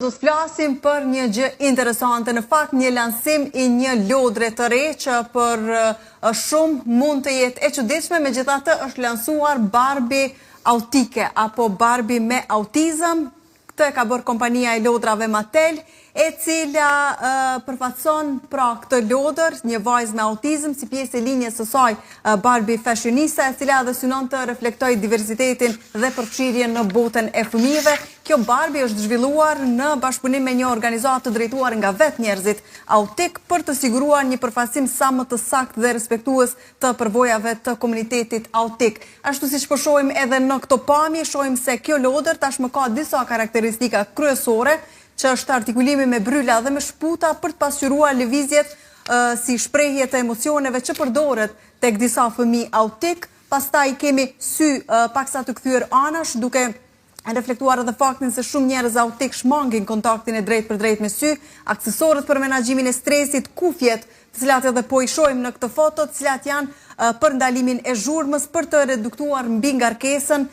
Do të flasim për një gjë interesante, në fakt një lansim i një lodre të re që për shumë mund të jetë e çuditshme, megjithatë është lansuar Barbie autike apo Barbie me autizëm. Këtë e ka bërë kompania e lodrave Mattel, e cila përfaqëson pra këtë lodër, një vajzë me autizëm, si pjesë e linjës së saj Barbie fashionista, e cila dhe synon të reflektojë diversitetin dhe përfshirjen në botën e fëmijëve. Kjo Barbie është zhvilluar në bashkëpunim me një organizatë të drejtuar nga vetë njerëzit autik për të siguruar një përfaqësim sa më të saktë dhe respektues të përvojave të komunitetit autik. Ashtu siç po shohim edhe në këto pamje, shohim se kjo lodër tashmë ka disa karakteristika kryesore, që është artikulimi me bryla dhe me shputa për të pasqyruar lëvizjet si shprehje të emocioneve që përdoret tek disa fëmijë autik. Pastaj kemi sy paksa të kthyer anash, duke reflektuar edhe faktin se shumë njerëz autik shmangin kontaktin e drejt për drejt me sy, aksesorët për menaxhimin e stresit, kufjet, të cilat edhe po i shohim në këtë foto, të cilat janë për ndalimin e zhurmës, për të reduktuar mbi ngarkesën,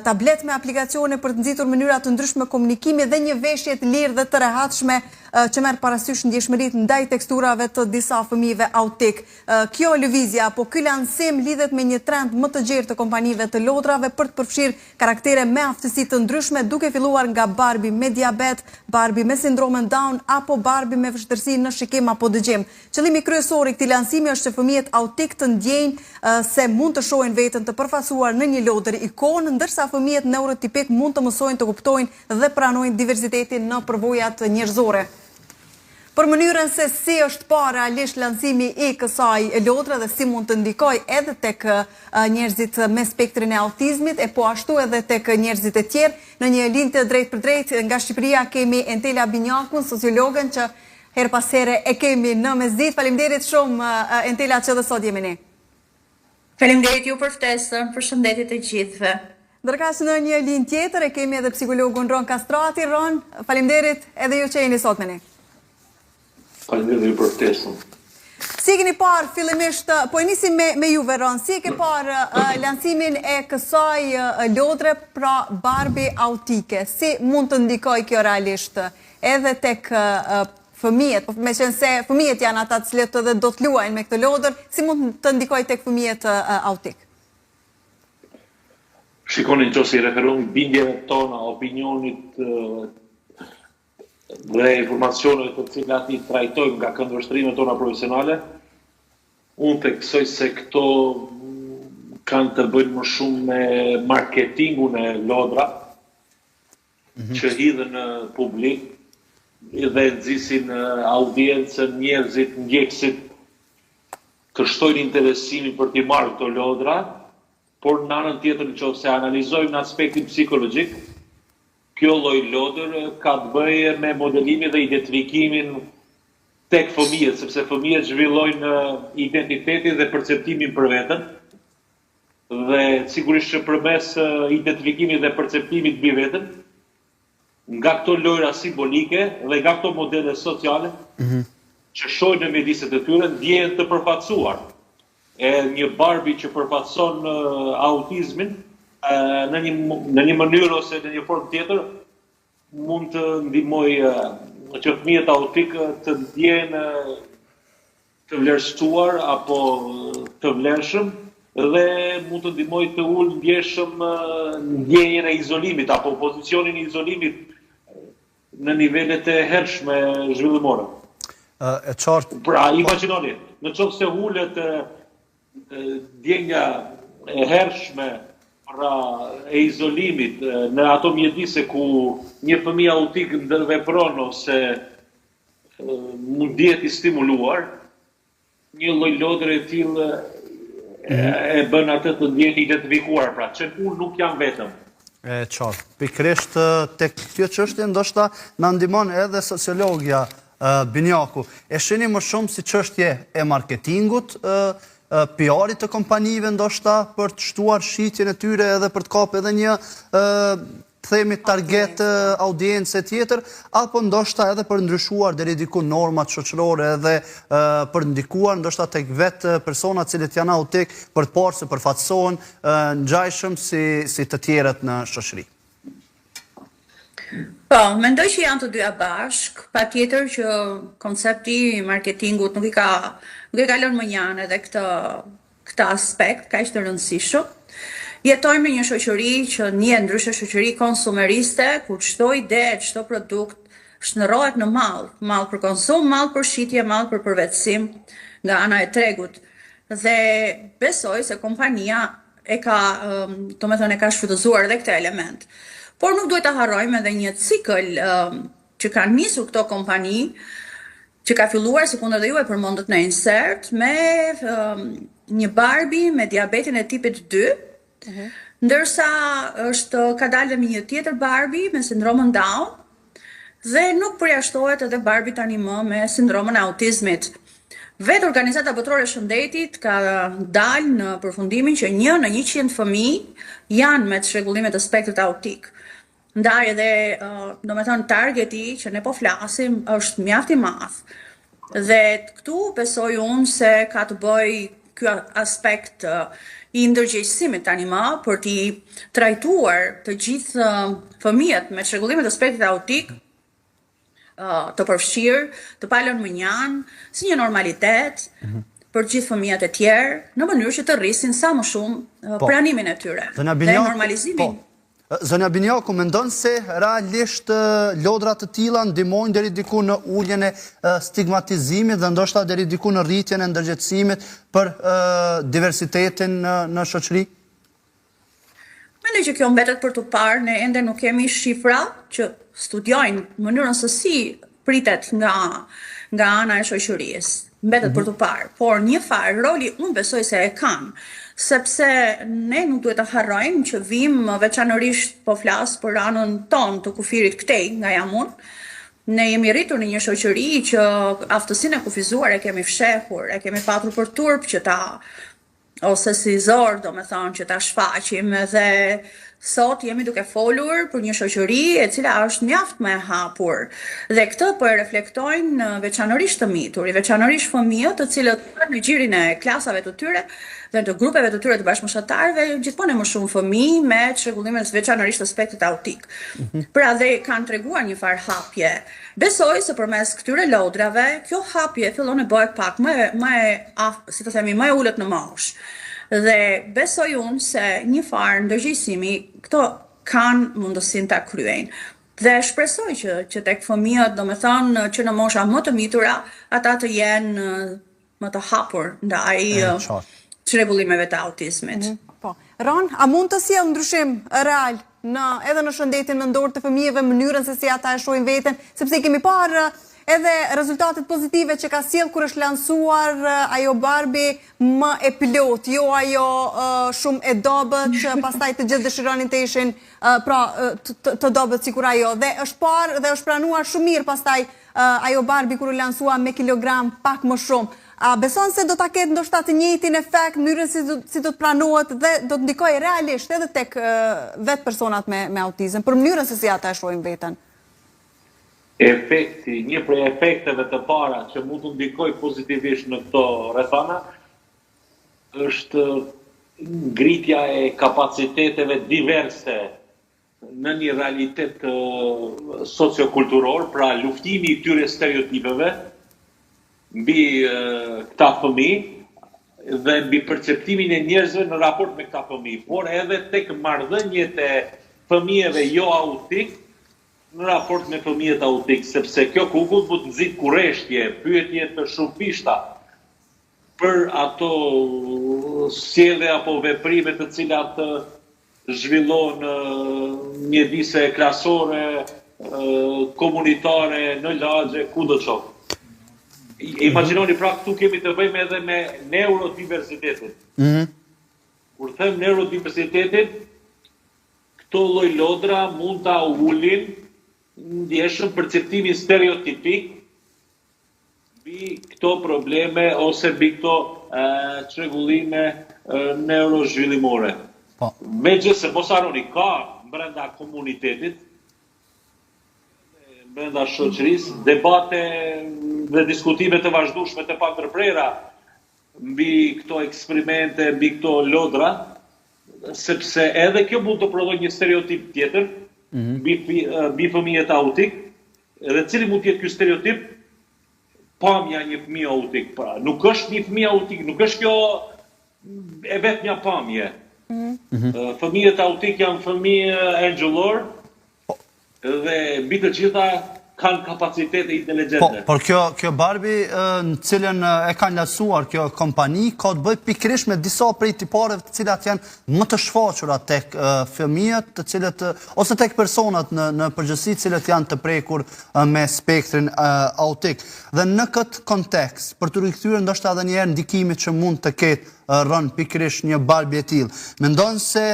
tablet me aplikacione për të nxitur mënyra të ndryshme komunikimi dhe një veshje të lirë dhe të rehatshme që merr parasysh ndjeshmëritë ndaj teksturave të disa fëmijëve autik. Kjo lëvizje apo ky lansim lidhet me një trend më të gjerë të kompanive të lodrave për të përfshirë karaktere me aftësi të ndryshme, duke filluar nga Barbie me diabet, Barbie me sindromen Down apo Barbie me vështirësi në shikim apo dëgjim. Qëllimi kryesor i këtij lansimi është që fëmijët autik të ndjejnë se mund të shohin veten të përfaqësuar në një lodër ikonë, ndërsa fëmijët neurotipik mund të mësojnë të kuptojnë dhe pranojnë diversitetin në përvojat njerëzore. Për mënyrën se si është parë realisht lansimi i kësaj lodre dhe si mund të ndikojë edhe tek njerëzit me spektrin e autizmit, e po ashtu edhe tek njerëzit e tjerë, në një linjë të drejtë për drejtë nga Shqipëria kemi Entela Binjakun, sociologen që her pas here e kemi në mesditë. Faleminderit shumë Entela që dhe sot jemi ne. Faleminderit ju për ftesën, përshëndetje të gjithëve. Ndërkaq në një linjë tjetër e kemi edhe psikologun Ron Kastrati. Ron, faleminderit edhe ju që jeni sot me ne. Faleminderit për ftesën. Si keni parë fillimisht, po e nisim me juve Ron, si e ke parë lansimin e kësaj lodre pra Barbie autike? Si mund të ndikojë kjo realisht edhe tek fëmijët, me qenë se fëmijët janë ata të cilët edhe do të luajnë me këtë lodër, si mund të ndikojë tek fëmijët autik? Shikoni, nëse i referohemi bindjeve tona, opinionit dhe informacioneve të cilat i trajtojmë nga këndvështrimet tona profesionale, unë theksoj se këto kanë të bëjnë më shumë me marketingun e lodra, që hidhen në publik dhe nxisin audiencën, njerëzit, ndjekësit të shtojnë interesimin për t'i marrë këto lodra, por në anën tjetër nëse analizojmë në aspektin psikologjik, kjo lloj lodër ka të bëjë me modelimin dhe identifikimin tek fëmijët, sepse fëmijët zhvillojnë identitetin dhe perceptimin për veten, dhe sigurisht që përmes identifikimit dhe perceptimit mbi veten, nga këto lojra simbolike dhe nga këto modele sociale që shohin në mjediset e tyre, ndjehen të përfaqësuar. E një Barbie që përfaqëson autizmin në një mënyrë ose në një formë tjetër mund të ndihmojë që fëmijët autik të ndjehen të vlerësuar apo të vlerëshëm dhe mund të ndihmojë të ulë ndjeshëm ndjenjen e izolimit apo pozicionin e izolimit në nivelet e hershme zhvillimore. E qartë. Pra, imagjinoni, në qoftë se ulet ndjenja e hershme pra e izolimit në ato mjedise ku një fëmijë autik ndërvepron ose mund dihet i stimuluar, një lloj lodre e tillë e bën atë të ndjehet identifikuar, pra që unë nuk jam vetëm. E qartë. Pikërisht tek kjo çështje ndoshta na ndihmon edhe sociologja Binjaku. E shihni më shumë si çështje e marketingut, PR-it të kompanive ndoshta për të shtuar shitjen e tyre edhe për të kapur edhe një themi target audiencë tjetër, apo ndoshta edhe për ndryshuar deri diku normat shoqërore edhe për ndikuar ndoshta tek vetë personat cilët janë autik për të parë se përfaqësohen ngjajshëm si të tjerët në shoqëri. Po, mendoj që janë të dyja bashk, patjetër që koncepti i marketingut nuk i ka lënë më njanë edhe këtë aspekt kaq të rëndësishëm. Jetojmë në një shoqëri që një ndryshe shoqëri konsumeriste, ku çdo ide, çdo produkt shndërrohet në mall për konsum, mall për shitje, mall për përvetësim nga ana e tregut. Dhe besoj se kompania e ka shfrytëzuar edhe këtë element. Por nuk duhet ta harrojmë edhe një cikël që kanë nisur këto kompani, që ka filluar sikundër dhe ju e përmendët në insert, me një Barbie me diabetin e tipit 2, ndërsa ka dalë me një tjetër Barbie me sindromën Down, dhe nuk përjashtohet edhe Barbie tani më me sindromën e autizmit. Vetë Organizata Botërore e Shëndetit ka dalë në përfundimin që 1 në 100 fëmijë janë me çrregullime të spektrit autik. Ndaj edhe, targeti që ne po flasim është mjaft i madh. Dhe këtu besoj unë se ka të bëj ky aspekt i ndërgjegjësimit tani më për t'i trajtuar të gjithë fëmijët me çrregullime të spektrit autik të përfshirë, të palën më njanë, si një normalitet për gjithë fëmijët e tjerë, në mënyrë që të rrisin sa më shumë pranimin e tyre dhe normalizimin. Zonja Binjaku, mendon se realisht lodra të tilla ndihmojnë deri diku në uljen e stigmatizimit dhe ndoshta deri diku në rritjen e ndërgjegjësimit për diversitetin në shoqëri? Mendoj që kjo mbetet për të parë, ne ende nuk kemi shifra që studiojnë mënyrën se si pritet nga ana e shoqërisë. Mbetet për të parë, por një farë roli unë besoj se e kanë, sepse ne nuk duhet të harrojmë që vim veçanërisht po flas për anën tonë të kufirit këtej, nga jam unë. Ne jemi rritur në një shoqëri që aftësinë e kufizuar e kemi fshehur, e kemi patur për turp që ose si zor, që ta shfaqim, dhe sot jemi duke folur për një shoqëri e cila është mjaft më e hapur. Dhe këtë po e reflektojnë veçanërisht të mitur, veçanërisht fëmijët, të cilët në gjirin e klasave të tyre dhe të grupeve të tyre të bashkëmoshatarëve, gjithmonë më shumë fëmijë me çrregullime veçanërisht të spektrit autik. Pra dhe kanë treguar një farë hapje. Besoj se përmes këtyre lodrave, kjo hapje fillon të bëhet pak më e ulët në moshë. Dhe besoj unë se një farë ndërgjegjësimi këto kanë mundësinë ta kryejnë. Dhe shpresoj që tek fëmijët, që në mosha më të mitura, ata të jenë më të hapur ndaj çrregullimeve të autizmit. Po. Ron, a mund të sjellë ndryshim real edhe në shëndetin mendor të fëmijëve, mënyrën se si ata e shohin veten, sepse kemi parë edhe rezultatet pozitive që ka sjell kur është lansuar ajo Barbie më e pilot, jo ajo shumë e dobët që pastaj të gjithë dëshironin të ishin të dobët sikur ajo. Dhe është parë dhe është pranuar shumë mirë pastaj ajo Barbie kur u lansua me kilogram pak më shumë. A beson se do ta ketë ndoshta të njëjtin efekt, mënyrën si do të pranohet dhe do të ndikojë realisht edhe tek vetë personat me autizëm, për mënyrën se si ata e shohin veten? Efekti, një prej efekteve të para që mund të ndikojë pozitivisht në këto rrethana është ngritja e kapaciteteve diverse në një realitet sociokulturor, pra luftimi i tyre stereotipeve mbi këta fëmijë dhe mbi perceptimin e njerëzve në raport me këta fëmijë, por edhe tek marrëdhëniet e fëmijëve jo autik në raport me fëmijët autik, sepse kjo kukull mund të nxit kurreshtje, pyetje të shumëfishta për ato sjellje apo veprime të cilat zhvillohen mjedise klasore, komunitare, në lagje, kudo qoftë. Imagjinoni, pra këtu kemi të bëjmë edhe me neurodiversitetin. Kur them neurodiversitetin, këto lloj lodra mund ta ulin ndjeshëm perceptimin stereotipik mbi këto probleme ose mbi këto çrregullime neurozhvillimore. Megjithëse mos harroni, ka brenda komunitetit, brenda shoqërisë, debate dhe diskutime të vazhdueshme të pandërprera mbi këto eksperimente, mbi këto lodra, sepse edhe kjo mund të prodhojë një stereotip tjetër, mbi fëmijët autik, edhe cili mund të jetë ky stereotip, pamja një fëmijë autik. Pra, nuk është një fëmijë autik, nuk është kjo e vetë një pamje. Fëmijët autik janë fëmijë angjëllor, dhe mbi të gjitha kanë kapacitete inteligjente. Por kjo Barbie në cilën e kanë lasuar kjo kompani ka të bëjë pikërisht me disa prej tipareve të cilat janë më të shfaqura tek fëmijët, të cilët ose tek personat në përgjithësi të cilët janë të prekur me spektrin autik. Dhe në këtë kontekst, për të rikthyer ndoshta edhe një herë ndikimit që mund të ketë rënë pikërisht një Barbie e tillë, mendon se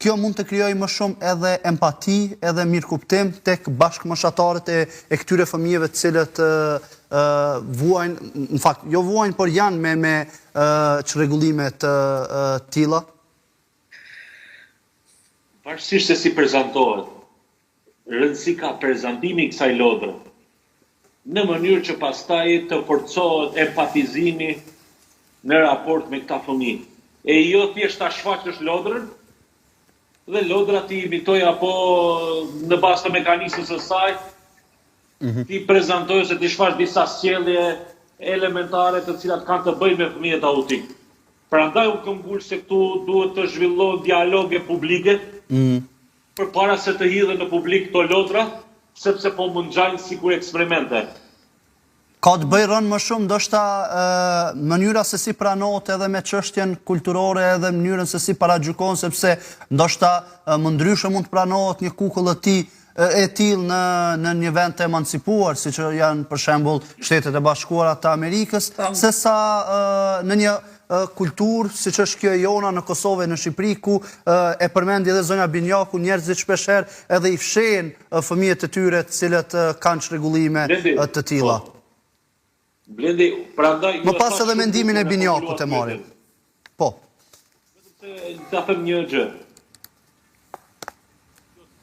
kjo mund të krijojë më shumë edhe empati, edhe mirëkuptim tek bashkëmoshatarët e këtyre fëmijëve të cilët vuajnë, në fakt, jo vuajnë, por janë me çrregullime të tilla? Pavarësisht se si prezantohet, rëndësi ka prezantimi i kësaj lodre, në mënyrë që pastaj të forcohet empatizimi në raport me këta fëmijë. E jo thjesht ta shfaqësh lodrën, dhe lodra ti imitoj apo në bazë të mekanismës së saj, ti prezantoj ose ti shfaq disa sjellje elementare të cilat kanë të bëjnë me fëmijët autik. Prandaj unë kam ngulur se këtu duhet të zhvillohen dialoge publike përpara se të hidhen në publik këto lodra, sepse po mund ngjajnë sikur eksperimente. Ka të bëjë rënë më shumë ndoshta mënyra se si pranohet edhe me çështjen kulturore edhe mënyrën se si paragjykohen, sepse ndoshta më ndryshe mund të pranohet një kukull e tillë në një vend të emancipuar, siç janë për shembull Shtetet e Bashkuara të Amerikës, sesa në një kulturë siç është kjo e jona në Kosovë, në Shqipëri, ku e përmendi edhe zonja Binjaku, njerëzit shpeshherë edhe i fshehin fëmijët e tyre të cilët kanë çrregullime të tilla. Blendi, prandaj... Më pas edhe mendimin e Binjakut e marrim. Po. Ta them një gjë.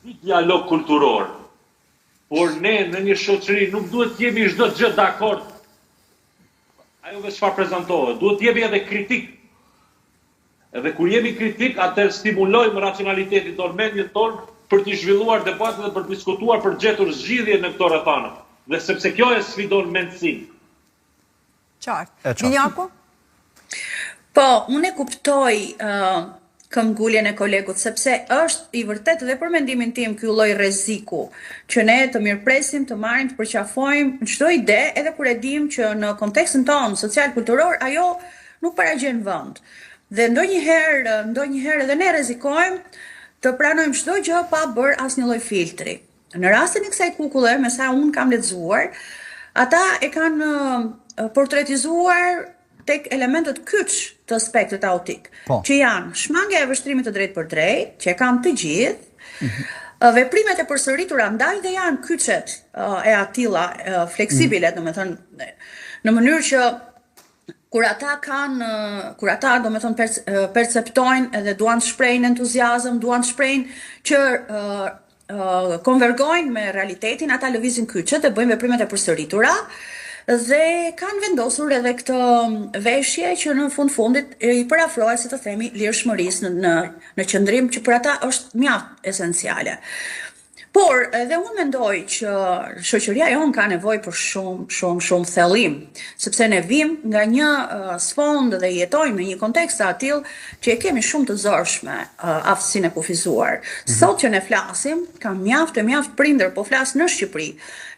Një dialog kulturor. Por ne në një shoqëri nuk duhet të jemi çdo gjë dakord. Ajo vetë çfarë prezantohet, duhet të jemi edhe kritik. Edhe kur jemi kritik, atëherë stimulojmë racionalitetin tonë, mendjen tonë për të zhvilluar debatin dhe për të diskutuar për gjetur zgjidhje në këto rrethana. Dhe sepse kjo e sfidon mendsinë. Qartë. Binjaku? Po, unë e kuptoj këmbguljen e kolegut, sepse është i vërtet dhe për mendimin tim ky lloj rreziku, që ne të mirëpresim, të marrim, të përqafojmë çdo ide, edhe kur e dim që në kontekstin tonë social-kulturor ajo nuk paragjen vend. Dhe ndonjëherë edhe ne rrezikojmë të pranojmë çdo gjë pa bërë asnjë lloj filtri. Në rastin e kësaj kukulle, me sa unë kam lexuar, ata e kanë portretizuar tek elementet kyç të spektrit autik, që janë shmangja e vështrimit të drejt për drejt, që e kanë të gjithë, veprimet e përsëritura ndaj dhe janë kyçet e atilla fleksibile, domethënë në mënyrë që kur ata domethënë perceptojnë edhe duan të shprehin entuziazëm, duan të shprehin që konvergojnë me realitetin, ata lëvizin kyçet dhe bëjnë veprimet e përsëritura. Dhe kanë vendosur edhe këtë veshje që në fundit i parafrohet, si të themi, lirshmërisë në qëndrim që për ata është mjaft esenciale. Por edhe unë mendoj që shoqëria jonë ka nevojë për shumë thellim, sepse ne vim nga një sfond dhe jetojmë në një kontekst të atill që e kemi shumë të zorshme aftësinë e kufizuar. Sot që ne flasim, ka mjaft prindër, po flas në Shqipëri,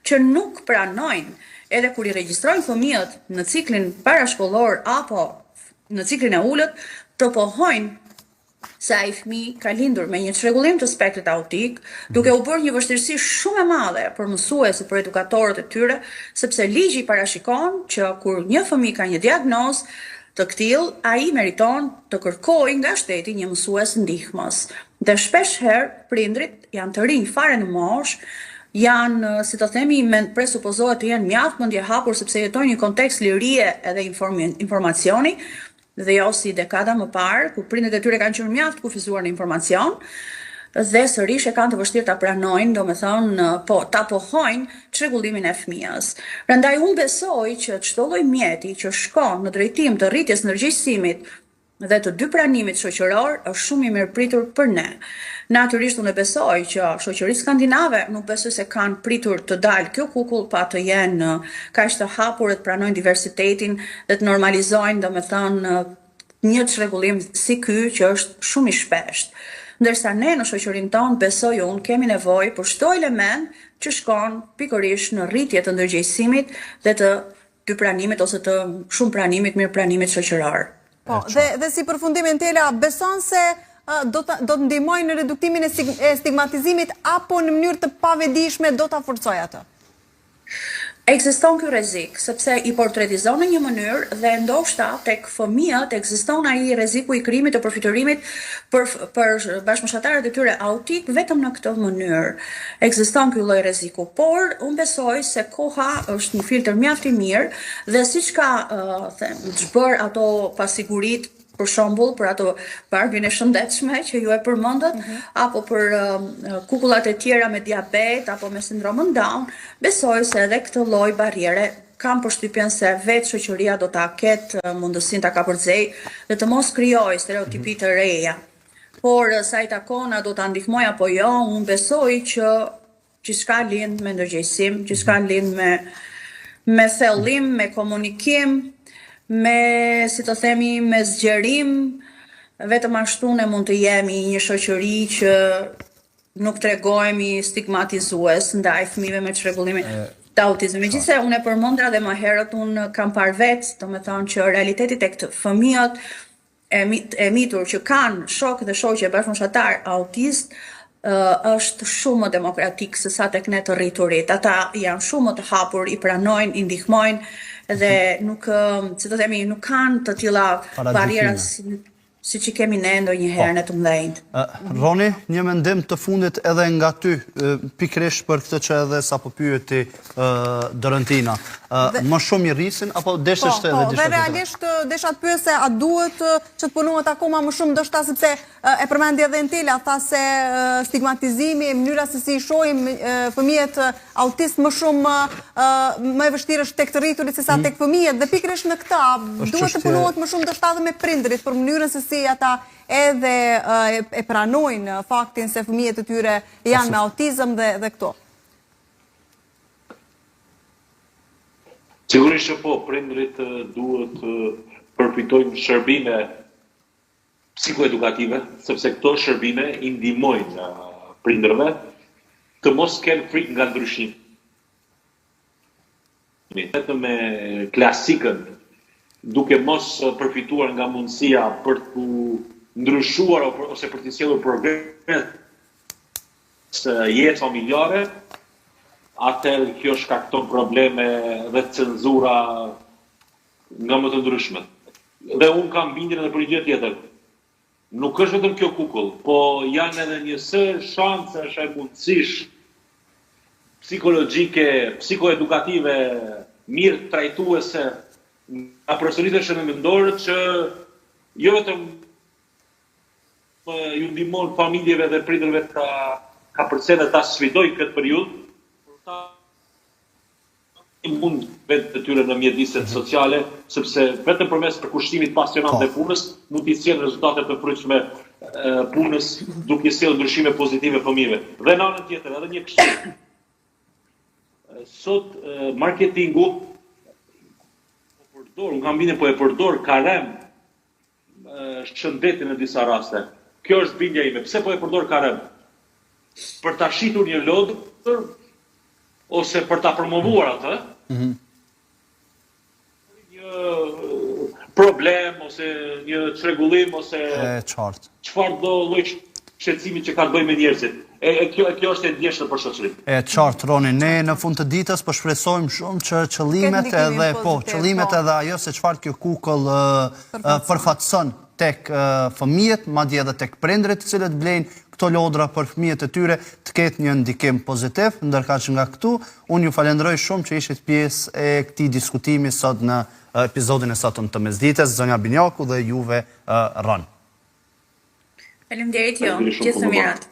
që nuk pranojnë edhe kur i regjistrojnë fëmijët në ciklin parashkollor apo në ciklin e ulët, të pohojnë se ai fëmijë ka lindur me një çrregullim të spektrit autik, duke u bërë një vështirësi shumë e madhe për mësuesit, për edukatorët e tyre, sepse ligji parashikon që kur një fëmijë ka një diagnozë të këtill, ai meriton të kërkojë nga shteti një mësues ndihmës. Dhe shpesh herë prindrit janë të rinj fare në moshë, janë, si të themi, presupozohet të jenë mjaft mendje hapur sepse jetojnë një kontekst lirie edhe informacioni, dhe jo si dekada më parë, ku prindët e tyre kanë qenë mjaft kufizuar në informacion, dhe sërish e kanë të vështirë ta pranojnë, domethënë, ta pohojnë çrregullimin e fëmijës. Prandaj unë besoj që çdo lloj mjeti që shkon në drejtim të rritjes në përgjegjësimit dhe të dy pranimit shoqëror është shumë i mirëpritur për ne. Natyrisht unë besoj që shoqëritë skandinave nuk besoj se kanë pritur të dalë kjo kukull pa të jenë kaq të hapur të pranojnë diversitetin dhe të normalizojnë, domethënë, një çrregullim si ky që është shumë i shpeshtë. Ndërsa ne në shoqërinë tonë, besoj unë, kemi nevojë për çdo element që shkon pikërisht në rritje të ndërgjegjësimit dhe të dy pranimit ose të shumë pranimit, mirë pranimit shoqëror. Po, dhe si përfundimin Tela, beson se do të ndihmojnë në reduktimin e stigmatizimit apo në mënyrë të pavedishme do ta forcojë atë? Ekziston ky rrezik, sepse i portretizon në një mënyrë dhe ndoshta tek fëmijët ekziston ai rreziku i krijimit të përfiturimit për bashkëmoshatarët e tyre autik vetëm në këtë mënyrë. Ekziston ky lloj rreziku, por unë besoj se koha është një filtr mjaft i mirë dhe siç ka zbër ato pasiguritë, për shembull, për ato barbien e shëndetshme që ju e përmendët, apo për kukullat e tjera me diabet apo me sindromën Down, besoj se edhe këtë lloj barriere kam përshtypjen se vetë shoqëria do ta ketë mundësinë ta kapërcej dhe të mos krijojë stereotipi të reja. Por sa i takon a do ta ndihmoj apo jo, unë besoj që gjithçka lind me ndërgjegjësim, gjithçka lind me thellim, me komunikim, me, si të themi, me zgjerim, vetëm ashtu ne mund të jemi një shoqëri që nuk tregojemi stigmatizues ndaj fëmijëve me çrregullimin të autizmit. Megjithëse unë e përmendra dhe më herët unë kam parë vetë, domethënë që realiteti tek fëmijët e mitur që kanë shok dhe shoqe bashkëmoshatar autist është shumë më demokratik se sa tek ne të rriturit. Ata janë shumë më të hapur, i pranojnë, i ndihmojnë dhe nuk, si të themi, nuk kanë të tilla barriera si që kemi ne ndonjëherë në të mëdhenjtë. Roni, një mendim të fundit edhe nga ty, pikërisht për këtë që edhe sapo pyeti Dorentina. Më shumë i rrisin apo deshesh të edhe diçka tjetër? Dhe realisht desha të pyes se a duhet që të punohet akoma më shumë, ndoshta sepse e përmendi edhe Tela, tha se stigmatizimi, mënyra se si i shohim fëmijët autist më shumë më e vështirë është tek të rriturit se sa tek fëmijët, dhe pikërisht në këtë duhet të punohet më shumë ndoshta edhe me prindërit për mënyrën se si ata edhe e pranojnë faktin se fëmijët e tyre janë me autizëm dhe këto. Sigurisht që po, prindrit duhet përfitojnë shërbime psikoedukative, sepse këto shërbime i ndihmojnë prindërve të mos kenë frikë nga ndryshimi. Vetëm me klasikën, duke mos përfituar nga mundësia për të ndryshuar ose për të sjellur progres jetë familjare, atëherë kjo shkakton probleme dhe cenzura nga më të ndryshmet. Dhe unë kam bindjen edhe për një gjë tjetër. Nuk është vetëm kjo kukull, po janë edhe njësë shansesh e mundësish psikologjike, psikoedukative, mirë trajtuese nga personite shëndetësore që jo vetëm ju ndihmon familjeve dhe prindërve ka përcjellë dhe ta sfidoj këtë periudhë, mund vetë të tyre në mjediset sociale, sepse vetëm përmes përkushtimit pasionat dhe punës, mund t'i sjellë rezultate të pritshme punës, duke sjellë ndryshime pozitive fëmijëve. Dhe në anën tjetër, edhe një këshill. Sot marketingu unë kam bindjen po e përdor karem shëndetin në disa raste. Kjo është bindja ime. Pse po e përdor karem? Për ta shitur një lodër ose për ta promovuar atë, një problem ose një çrregullim ose çfarë do lloj shqetësimi që ka të bëjë me njerëzit. Kjo është e ndjeshme për shoqërinë. E qartë, Roni, ne në fund të ditës po shpresojmë shumë që qëllimet edhe ajo se çfarë kjo kukull përfaqëson tek fëmijët, madje edhe tek prindërit të cilët blejnë këto lodra për fëmijët e tyre, të ketë një ndikim pozitiv, ndërkaq nga këtu unë ju falenderoj shumë që ishit pjesë e këtij diskutimi sot në episodin e sotëm të mesdites, zonja Binjaku dhe juve Ron. Faleminderit ju, gjithë të mirat.